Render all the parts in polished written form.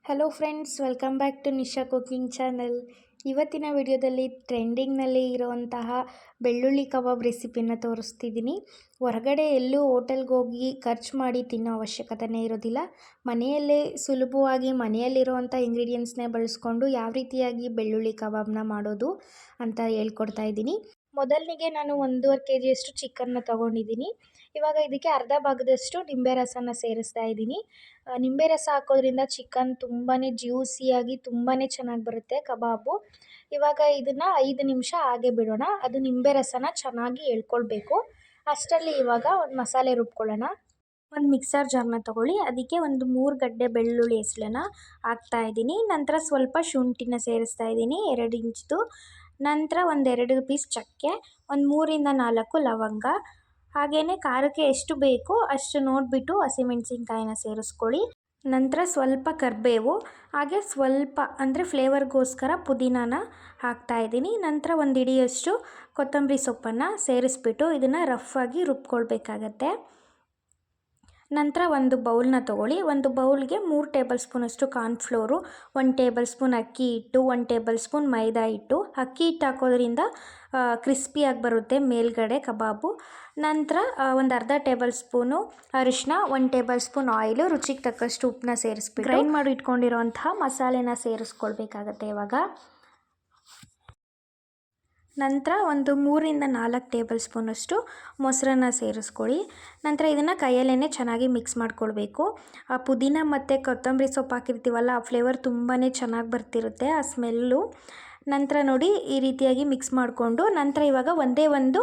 Hello friends, welcome back to Nisha cooking channel. ಇವತ್ತಿನ ವಿಡಿಯೋದಲ್ಲಿ ಟ್ರೆಂಡಿಂಗ್ನಲ್ಲಿ ಇರುವಂತಹ ಬೆಳ್ಳುಳ್ಳಿ ಕಬಾಬ್ ರೆಸಿಪಿನ ತೋರಿಸ್ತಿದ್ದೀನಿ. ಹೊರಗಡೆ ಎಲ್ಲೂ ಹೋಟೆಲ್ಗೆ ಹೋಗಿ ಖರ್ಚು ಮಾಡಿ ತಿನ್ನೋ ಅವಶ್ಯಕತೆನೇ ಇರೋದಿಲ್ಲ. ಮನೆಯಲ್ಲೇ ಸುಲಭವಾಗಿ ಮನೆಯಲ್ಲಿರುವಂಥ ಇಂಗ್ರೀಡಿಯೆಂಟ್ಸ್ನೇ ಬಳಸ್ಕೊಂಡು ಯಾವ ರೀತಿಯಾಗಿ ಬೆಳ್ಳುಳ್ಳಿ ಕಬಾಬ್ನ ಮಾಡೋದು ಅಂತ ಹೇಳ್ಕೊಡ್ತಾ ಇದ್ದೀನಿ. ಮೊದಲಿಗೆ ನಾನು 1.5 kg ಚಿಕನ್ನ ತೊಗೊಂಡಿದ್ದೀನಿ. ಇವಾಗ ಇದಕ್ಕೆ ಅರ್ಧ ಭಾಗದಷ್ಟು ನಿಂಬೆ ರಸನ ಸೇರಿಸ್ತಾ ಇದ್ದೀನಿ. ನಿಂಬೆ ರಸ ಹಾಕೋದ್ರಿಂದ ಚಿಕನ್ ತುಂಬಾ ಜ್ಯೂಸಿಯಾಗಿ ತುಂಬಾ ಚೆನ್ನಾಗಿ ಬರುತ್ತೆ ಕಬಾಬು. ಇವಾಗ ಇದನ್ನು 5 ನಿಮಿಷ ಹಾಗೆ ಬಿಡೋಣ. ಅದು ನಿಂಬೆ ರಸನ ಚೆನ್ನಾಗಿ ಎಳ್ಕೊಳ್ಬೇಕು. ಅಷ್ಟರಲ್ಲಿ ಇವಾಗ ಒಂದು ಮಸಾಲೆ ರುಬ್ಕೊಳ್ಳೋಣ. ಒಂದು ಮಿಕ್ಸರ್ ಜಾರ್ನ ತೊಗೊಳ್ಳಿ. ಅದಕ್ಕೆ ಒಂದು 3 ಗಡ್ಡೆ ಬೆಳ್ಳುಳ್ಳಿ ಹೆಸಳನ್ನ ಹಾಕ್ತಾಯಿದ್ದೀನಿ. ನಂತರ ಸ್ವಲ್ಪ ಶುಂಠಿನ ಸೇರಿಸ್ತಾ ಇದ್ದೀನಿ, 2 ಇಂಚ್ದು. ನಂತರ ಒಂದು 2 ಪೀಸ್ ಚಕ್ಕೆ, ಒಂದು 3ರಿಂದ 4 ಲವಂಗ, ಹಾಗೆಯೇ ಖಾರಕ್ಕೆ ಎಷ್ಟು ಬೇಕೋ ಅಷ್ಟು ನೋಡಿಬಿಟ್ಟು ಹಸಿಮೆಣಸಿನ್ಕಾಯಿನ ಸೇರಿಸ್ಕೊಳ್ಳಿ. ನಂತರ ಸ್ವಲ್ಪ ಕರಿಬೇವು, ಹಾಗೆ ಸ್ವಲ್ಪ ಅಂದರೆ ಫ್ಲೇವರ್ಗೋಸ್ಕರ ಪುದೀನಾನ ಹಾಕ್ತಾಯಿದ್ದೀನಿ. ನಂತರ ಒಂದು ಹಿಡಿಯಷ್ಟು ಕೊತ್ತಂಬರಿ ಸೊಪ್ಪನ್ನು ಸೇರಿಸ್ಬಿಟ್ಟು ಇದನ್ನು ರಫಾಗಿ ರುಬ್ಕೊಳ್ಬೇಕಾಗತ್ತೆ. ನಂತರ ಒಂದು ಬೌಲ್ನ ತೊಗೊಳ್ಳಿ. ಒಂದು ಬೌಲ್ಗೆ 3 ಟೇಬಲ್ ಸ್ಪೂನಷ್ಟು ಕಾರ್ನ್ಫ್ಲೋರು, 1 ಟೇಬಲ್ ಸ್ಪೂನ್ ಅಕ್ಕಿ ಹಿಟ್ಟು, 1 ಟೇಬಲ್ ಸ್ಪೂನ್ ಮೈದಾ ಹಿಟ್ಟು. ಅಕ್ಕಿ ಹಿಟ್ಟು ಹಾಕೋದ್ರಿಂದ ಕ್ರಿಸ್ಪಿಯಾಗಿ ಬರುತ್ತೆ ಮೇಲ್ಗಡೆ ಕಬಾಬು. ನಂತರ ಒಂದು ಅರ್ಧ ಟೇಬಲ್ ಸ್ಪೂನು ಅರಿಶಿನ, 1 ಟೇಬಲ್ ಸ್ಪೂನ್ ಆಯಿಲು, ರುಚಿಗೆ ತಕ್ಕಷ್ಟು ಉಪ್ಪನ್ನ ಸೇರಿಸ್ಬಿಟ್ಟು ಗ್ರೈಂಡ್ ಮಾಡಿ ಇಟ್ಕೊಂಡಿರೋಂತಹ ಮಸಾಲೆನ ಸೇರಿಸ್ಕೊಳ್ಬೇಕಾಗತ್ತೆ ಇವಾಗ. ನಂತರ ಒಂದು 3ರಿಂದ 4 ಟೇಬಲ್ ಸ್ಪೂನಷ್ಟು ಮೊಸರನ್ನ ಸೇರಿಸ್ಕೊಳ್ಳಿ. ನಂತರ ಇದನ್ನು ಕೈಯಲ್ಲೇ ಚೆನ್ನಾಗಿ ಮಿಕ್ಸ್ ಮಾಡ್ಕೊಳ್ಬೇಕು. ಆ ಪುದೀನ ಮತ್ತು ಕೊತ್ತಂಬರಿ ಸೊಪ್ಪು ಹಾಕಿರ್ತೀವಲ್ಲ, ಆ ಫ್ಲೇವರ್ ತುಂಬಾ ಚೆನ್ನಾಗಿ ಬರ್ತಿರುತ್ತೆ, ಆ ಸ್ಮೆಲ್ಲು. ನಂತರ ನೋಡಿ ಈ ರೀತಿಯಾಗಿ ಮಿಕ್ಸ್ ಮಾಡಿಕೊಂಡು ನಂತರ ಇವಾಗ ಒಂದೇ ಒಂದು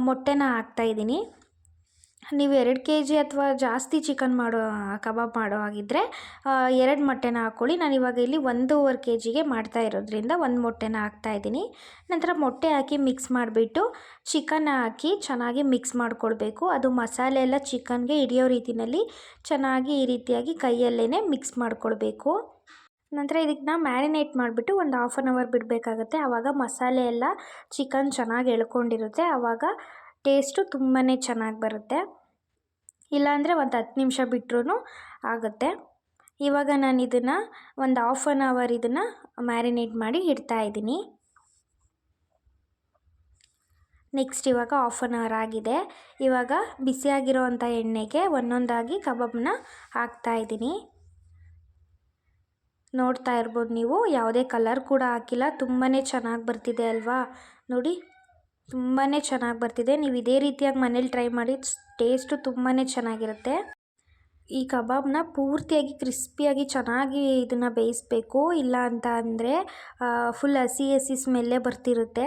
ಮೊಟ್ಟೆನ ಹಾಕ್ತಾಯಿದ್ದೀನಿ. ನೀವು 2 kg ಅಥವಾ ಜಾಸ್ತಿ ಚಿಕನ್ ಕಬಾಬ್ ಮಾಡೋ ಹಾಗಿದ್ದರೆ 2 ಮೊಟ್ಟೆನ ಹಾಕ್ಕೊಳ್ಳಿ. ನಾನು ಇವಾಗ ಇಲ್ಲಿ 1.5 kgಗೆ ಮಾಡ್ತಾ ಇರೋದ್ರಿಂದ 1 ಮೊಟ್ಟೆನ ಹಾಕ್ತಾಯಿದ್ದೀನಿ. ನಂತರ ಮೊಟ್ಟೆ ಹಾಕಿ ಮಿಕ್ಸ್ ಮಾಡಿಬಿಟ್ಟು ಚಿಕನ್ನ ಹಾಕಿ ಚೆನ್ನಾಗಿ ಮಿಕ್ಸ್ ಮಾಡ್ಕೊಳ್ಬೇಕು. ಅದು ಮಸಾಲೆ ಎಲ್ಲ ಚಿಕನ್ಗೆ ಹಿಡಿಯೋ ರೀತಿಯಲ್ಲಿ ಚೆನ್ನಾಗಿ ಈ ರೀತಿಯಾಗಿ ಕೈಯಲ್ಲೇ ಮಿಕ್ಸ್ ಮಾಡ್ಕೊಳ್ಬೇಕು. ನಂತರ ಇದಕ್ಕೆ ಮ್ಯಾರಿನೇಟ್ ಮಾಡಿಬಿಟ್ಟು ಒಂದು 1/2 hour ಬಿಡಬೇಕಾಗತ್ತೆ. ಆವಾಗ ಮಸಾಲೆ ಎಲ್ಲ ಚಿಕನ್ ಚೆನ್ನಾಗಿ ಎಳ್ಕೊಂಡಿರುತ್ತೆ, ಆವಾಗ ಟೇಸ್ಟು ತುಂಬಾ ಚೆನ್ನಾಗಿ ಬರುತ್ತೆ. ಇಲ್ಲಾಂದರೆ ಒಂದು 10 ನಿಮಿಷ ಬಿಟ್ಟರೂ ಆಗುತ್ತೆ. ಇವಾಗ ನಾನು ಇದನ್ನು ಒಂದು 1/2 hour ಇದನ್ನು ಮ್ಯಾರಿನೇಟ್ ಮಾಡಿ ಇಡ್ತಾಯಿದ್ದೀನಿ. ನೆಕ್ಸ್ಟ್ ಇವಾಗ 1/2 hour ಆಗಿದೆ. ಇವಾಗ ಬಿಸಿಯಾಗಿರೋವಂಥ ಎಣ್ಣೆಗೆ ಒಂದೊಂದಾಗಿ ಕಬಾಬ್ನ ಹಾಕ್ತಾಯಿದ್ದೀನಿ. ನೋಡ್ತಾ ಇರ್ಬೋದು ನೀವು, ಯಾವುದೇ ಕಲರ್ ಕೂಡ ಹಾಕಿಲ್ಲ, ತುಂಬಾ ಚೆನ್ನಾಗಿ ಬರ್ತಿದೆ ಅಲ್ವಾ. ನೋಡಿ ತುಂಬಾ ಚೆನ್ನಾಗಿ ಬರ್ತಿದೆ. ನೀವು ಇದೇ ರೀತಿಯಾಗಿ ಮನೇಲಿ ಟ್ರೈ ಮಾಡಿ, ಟೇಸ್ಟು ತುಂಬಾ ಚೆನ್ನಾಗಿರುತ್ತೆ. ಈ ಕಬಾಬ್ನ ಪೂರ್ತಿಯಾಗಿ ಕ್ರಿಸ್ಪಿಯಾಗಿ ಚೆನ್ನಾಗಿ ಇದನ್ನು ಬೇಯಿಸಬೇಕು, ಇಲ್ಲ ಅಂತ ಅಂದರೆ ಫುಲ್ ಹಸಿ ಹಸಿ ಸ್ಮೆಲ್ಲೇ ಬರ್ತಿರುತ್ತೆ.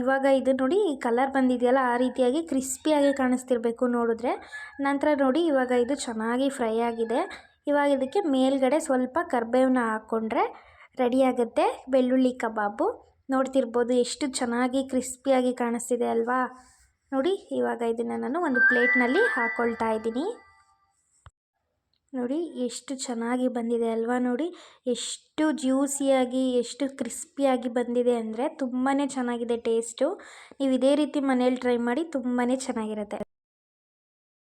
ಇವಾಗ ಇದು ನೋಡಿ ಈ ಕಲರ್ ಬಂದಿದೆಯಲ್ಲ, ಆ ರೀತಿಯಾಗಿ ಕ್ರಿಸ್ಪಿಯಾಗಿ ಕಾಣಿಸ್ತಿರ್ಬೇಕು ನೋಡಿದ್ರೆ. ನಂತರ ನೋಡಿ ಇವಾಗ ಇದು ಚೆನ್ನಾಗಿ ಫ್ರೈ ಆಗಿದೆ. ಇವಾಗ ಇದಕ್ಕೆ ಮೇಲ್ಗಡೆ ಸ್ವಲ್ಪ ಕರಿಬೇವನ್ನ ಹಾಕ್ಕೊಂಡ್ರೆ ರೆಡಿಯಾಗುತ್ತೆ ಬೆಳ್ಳುಳ್ಳಿ ಕಬಾಬು. ನೋಡ್ತಿರ್ಬೋದು ಎಷ್ಟು ಚೆನ್ನಾಗಿ ಕ್ರಿಸ್ಪಿಯಾಗಿ ಕಾಣಿಸ್ತಿದೆ ಅಲ್ವಾ. ನೋಡಿ ಇವಾಗ ಇದನ್ನು ನಾನು ಒಂದು ಪ್ಲೇಟ್ನಲ್ಲಿ ಹಾಕ್ಕೊಳ್ತಾ ಇದ್ದೀನಿ. ನೋಡಿ ಎಷ್ಟು ಚೆನ್ನಾಗಿ ಬಂದಿದೆ ಅಲ್ವಾ. ನೋಡಿ ಎಷ್ಟು ಜ್ಯೂಸಿಯಾಗಿ ಎಷ್ಟು ಕ್ರಿಸ್ಪಿಯಾಗಿ ಬಂದಿದೆ ಅಂದರೆ ತುಂಬಾ ಚೆನ್ನಾಗಿದೆ ಟೇಸ್ಟು. ನೀವು ಇದೇ ರೀತಿ ಮನೇಲಿ ಟ್ರೈ ಮಾಡಿ, ತುಂಬಾ ಚೆನ್ನಾಗಿರುತ್ತೆ.